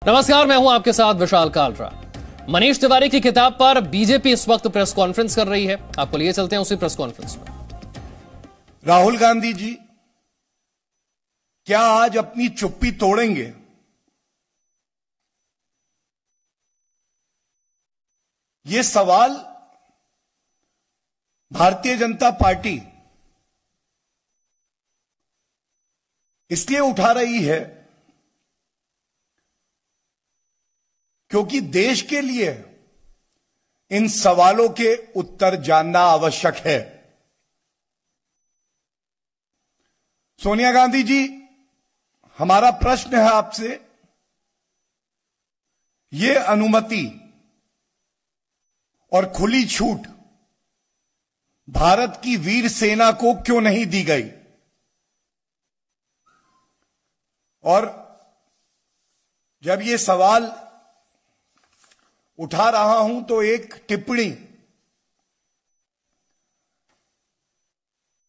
नमस्कार, मैं हूं आपके साथ विशाल कालरा। मनीष तिवारी की किताब पर बीजेपी इस वक्त प्रेस कॉन्फ्रेंस कर रही है। आपको लिए चलते हैं उसी प्रेस कॉन्फ्रेंस में। राहुल गांधी जी क्या आज अपनी चुप्पी तोड़ेंगे? ये सवाल भारतीय जनता पार्टी इसलिए उठा रही है क्योंकि देश के लिए इन सवालों के उत्तर जानना आवश्यक है। सोनिया गांधी जी, हमारा प्रश्न है आपसे, ये अनुमति और खुली छूट भारत की वीर सेना को क्यों नहीं दी गई? और जब ये सवाल उठा रहा हूं तो एक टिप्पणी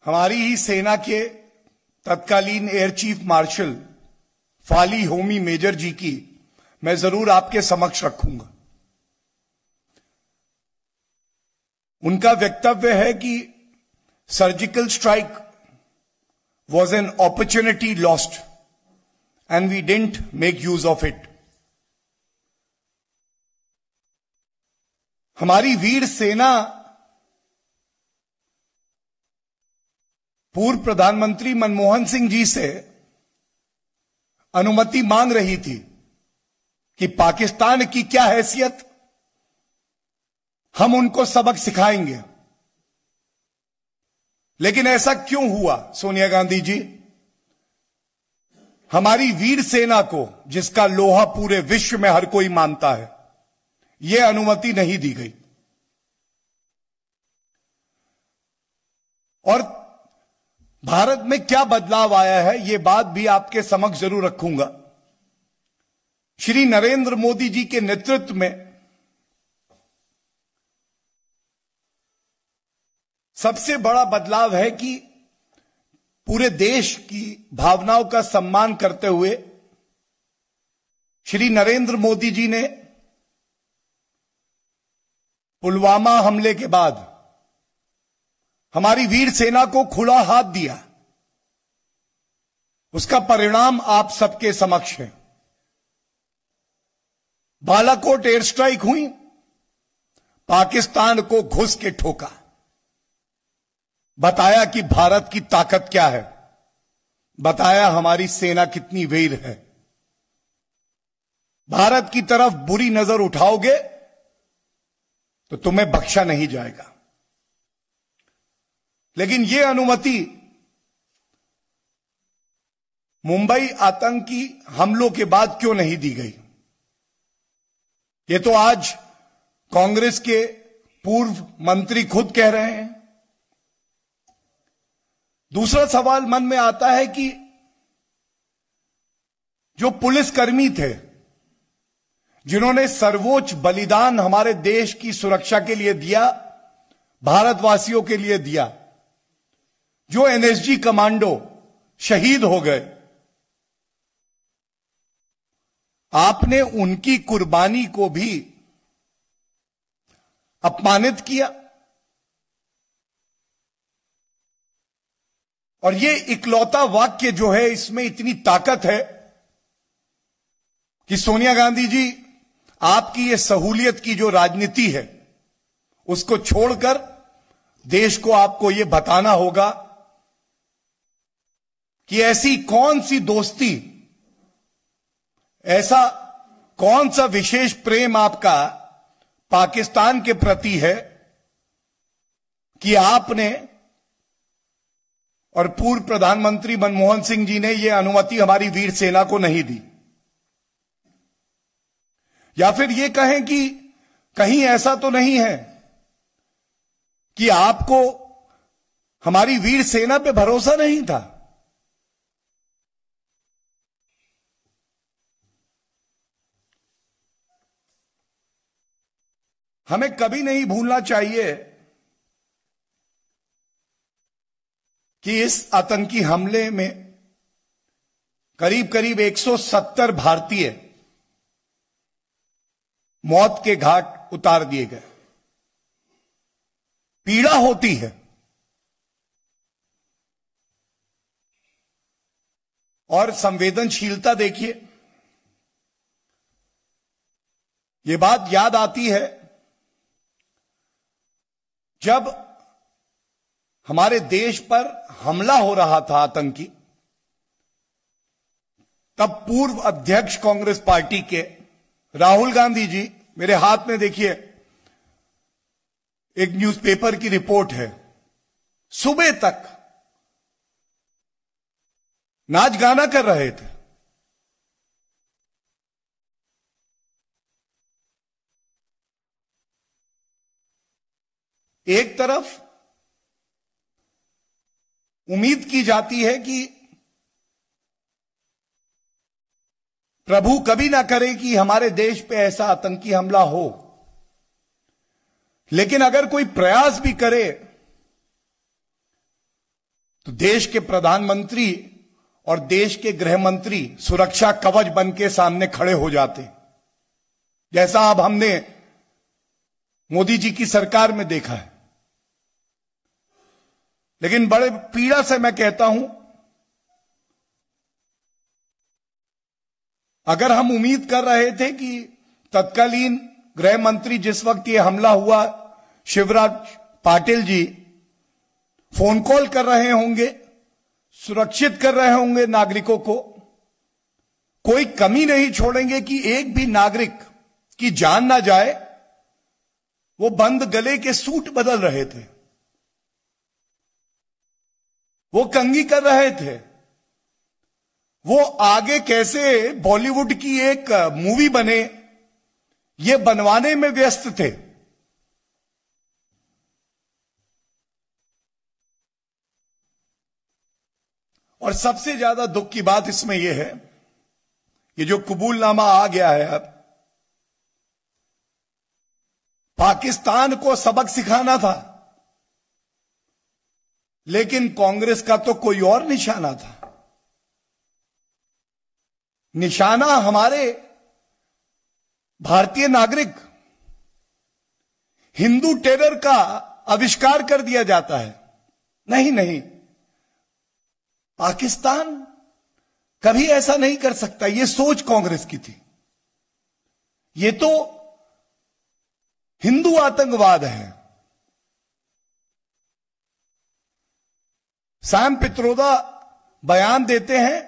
हमारी ही सेना के तत्कालीन air chief marshal Fali Homi Major ji की मैं जरूर आपके समक्ष रखूंगा। उनका वक्तव्य है कि surgical strike was an opportunity lost and we didn't make use of it. हमारी वीर सेना पूर्व प्रधानमंत्री मनमोहन सिंह जी से अनुमति मांग रही थी कि पाकिस्तान की क्या हैसियत, हम उनको सबक सिखाएंगे। लेकिन ऐसा क्यों हुआ सोनिया गांधी जी? हमारी वीर सेना को, जिसका लोहा पूरे विश्व में हर कोई मानता है, यह अनुमति नहीं दी गई। और भारत में क्या बदलाव आया है, यह बात भी आपके समक्ष जरूर रखूंगा। श्री नरेंद्र मोदी जी के नेतृत्व में सबसे बड़ा बदलाव है कि पूरे देश की भावनाओं का सम्मान करते हुए श्री नरेंद्र मोदी जी ने पुलवामा हमले के बाद हमारी वीर सेना को खुला हाथ दिया। उसका परिणाम आप सबके समक्ष है। बालाकोट एयर स्ट्राइक हुई, पाकिस्तान को घुस के ठोका, बताया कि भारत की ताकत क्या है, बताया हमारी सेना कितनी वीर है। भारत की तरफ बुरी नजर उठाओगे तो तुम्हें बख्शा नहीं जाएगा। लेकिन यह अनुमति मुंबई आतंकी हमलों के बाद क्यों नहीं दी गई? यह तो आज कांग्रेस के पूर्व मंत्री खुद कह रहे हैं। दूसरा सवाल मन में आता है कि जो पुलिसकर्मी थे, जिन्होंने सर्वोच्च बलिदान हमारे देश की सुरक्षा के लिए दिया, भारतवासियों के लिए दिया, जो एनएसजी कमांडो शहीद हो गए, आपने उनकी कुर्बानी को भी अपमानित किया। और ये इकलौता वाक्य जो है, इसमें इतनी ताकत है कि सोनिया गांधी जी, आपकी ये सहूलियत की जो राजनीति है, उसको छोड़कर देश को आपको ये बताना होगा कि ऐसी कौन सी दोस्ती, ऐसा कौन सा विशेष प्रेम आपका पाकिस्तान के प्रति है कि आपने और पूर्व प्रधानमंत्री मनमोहन सिंह जी ने यह अनुमति हमारी वीर सेना को नहीं दी। या फिर यह कहें कि कहीं ऐसा तो नहीं है कि आपको हमारी वीर सेना पे भरोसा नहीं था? हमें कभी नहीं भूलना चाहिए कि इस आतंकी हमले में करीब करीब 170 भारतीय मौत के घाट उतार दिए गए। पीड़ा होती है और संवेदनशीलता देखिए, ये बात याद आती है जब हमारे देश पर हमला हो रहा था आतंकी, तब पूर्व अध्यक्ष कांग्रेस पार्टी के राहुल गांधी जी, मेरे हाथ में देखिए एक न्यूज़पेपर की रिपोर्ट है, सुबह तक नाच गाना कर रहे थे। एक तरफ उम्मीद की जाती है कि प्रभु कभी ना करे कि हमारे देश पे ऐसा आतंकी हमला हो, लेकिन अगर कोई प्रयास भी करे तो देश के प्रधानमंत्री और देश के गृह मंत्री सुरक्षा कवच बन के सामने खड़े हो जाते, जैसा अब हमने मोदी जी की सरकार में देखा है। लेकिन बड़े पीड़ा से मैं कहता हूं, अगर हम उम्मीद कर रहे थे कि तत्कालीन गृह मंत्री जिस वक्त ये हमला हुआ शिवराज पाटिल जी फोन कॉल कर रहे होंगे, सुरक्षित कर रहे होंगे नागरिकों को, कोई कमी नहीं छोड़ेंगे कि एक भी नागरिक की जान ना जाए, वो बंद गले के सूट बदल रहे थे, वो कंघी कर रहे थे, वो आगे कैसे बॉलीवुड की एक मूवी बने ये बनवाने में व्यस्त थे। और सबसे ज्यादा दुख की बात इसमें यह है, ये जो कबूलनामा आ गया है, अब पाकिस्तान को सबक सिखाना था, लेकिन कांग्रेस का तो कोई और निशाना था। निशाना हमारे भारतीय नागरिक, हिंदू टेरर का आविष्कार कर दिया जाता है। नहीं नहीं, पाकिस्तान कभी ऐसा नहीं कर सकता, यह सोच कांग्रेस की थी। यह तो हिंदू आतंकवाद है। सैम पित्रोदा बयान देते हैं,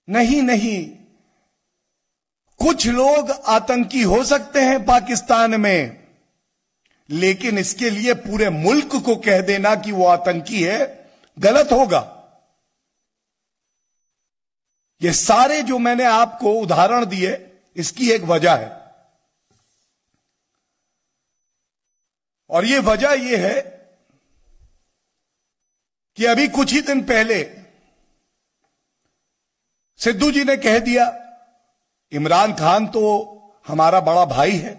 नहीं नहीं, कुछ लोग आतंकी हो सकते हैं पाकिस्तान में, लेकिन इसके लिए पूरे मुल्क को कह देना कि वो आतंकी है, गलत होगा। ये सारे जो मैंने आपको उदाहरण दिए, इसकी एक वजह है, और ये वजह ये है कि अभी कुछ ही दिन पहले सिद्धू जी ने कह दिया इमरान खान तो हमारा बड़ा भाई है।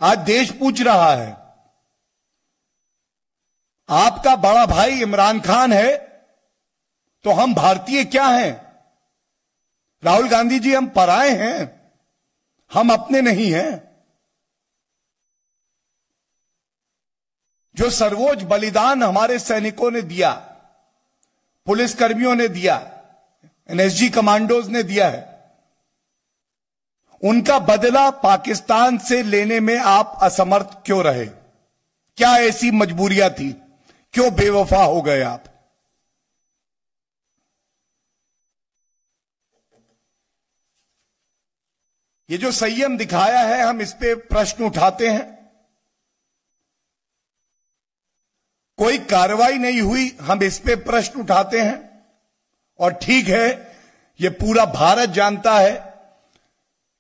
आज देश पूछ रहा है, आपका बड़ा भाई इमरान खान है तो हम भारतीय क्या हैं? राहुल गांधी जी, हम पराए हैं, हम अपने नहीं हैं। जो सर्वोच्च बलिदान हमारे सैनिकों ने दिया, पुलिसकर्मियों ने दिया, एनएसजी कमांडोज ने दिया है, उनका बदला पाकिस्तान से लेने में आप असमर्थ क्यों रहे? क्या ऐसी मजबूरियां थी? क्यों बेवफा हो गए आप? ये जो संयम दिखाया है, हम इस पे प्रश्न उठाते हैं। कोई कार्रवाई नहीं हुई, हम इस पे प्रश्न उठाते हैं। और ठीक है, ये पूरा भारत जानता है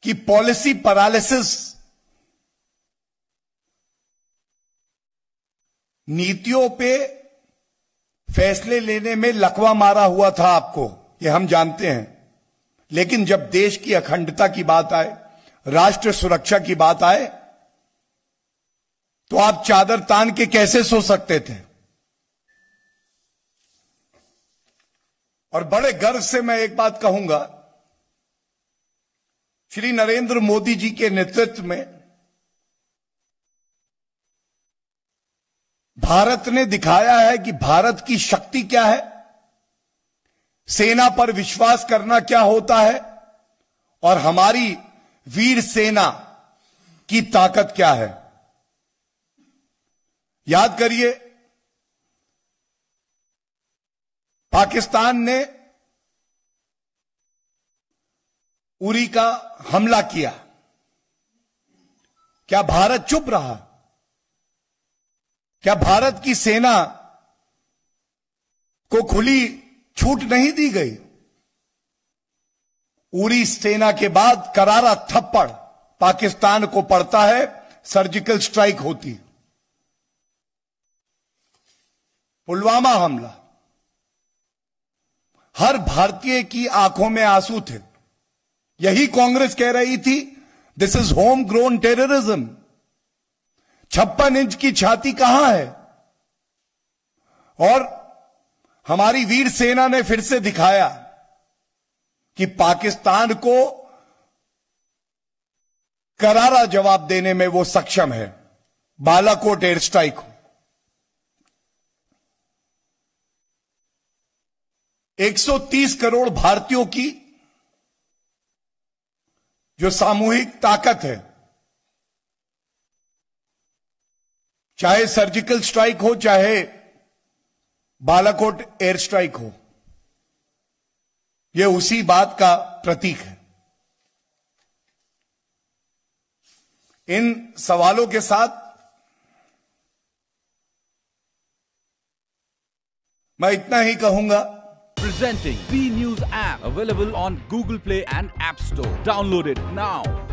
कि पॉलिसी पैरालिसिस, नीतियों पे फैसले लेने में लकवा मारा हुआ था आपको, ये हम जानते हैं। लेकिन जब देश की अखंडता की बात आए, राष्ट्र सुरक्षा की बात आए, तो आप चादर तान के कैसे सो सकते थे? और बड़े गर्व से मैं एक बात कहूंगा, श्री नरेंद्र मोदी जी के नेतृत्व में भारत ने दिखाया है कि भारत की शक्ति क्या है, सेना पर विश्वास करना क्या होता है और हमारी वीर सेना की ताकत क्या है। याद करिए, पाकिस्तान ने उरी का हमला किया, क्या भारत चुप रहा? क्या भारत की सेना को खुली छूट नहीं दी गई? उरी सेना के बाद करारा थप्पड़ पाकिस्तान को पड़ता है, सर्जिकल स्ट्राइक होती। पुलवामा हमला, हर भारतीय की आंखों में आंसू थे। यही कांग्रेस कह रही थी, this is home grown terrorism. 56 inch की छाती कहां है? और हमारी वीर सेना ने फिर से दिखाया कि पाकिस्तान को करारा जवाब देने में वो सक्षम है। बालाकोट एयर स्ट्राइक हो, 130 करोड़ भारतीयों की जो सामूहिक ताकत है, चाहे सर्जिकल स्ट्राइक हो चाहे बालाकोट एयर स्ट्राइक हो, यह उसी बात का प्रतीक है। इन सवालों के साथ मैं इतना ही कहूंगा। Presenting B News app, available on Google Play and App Store. Download it now.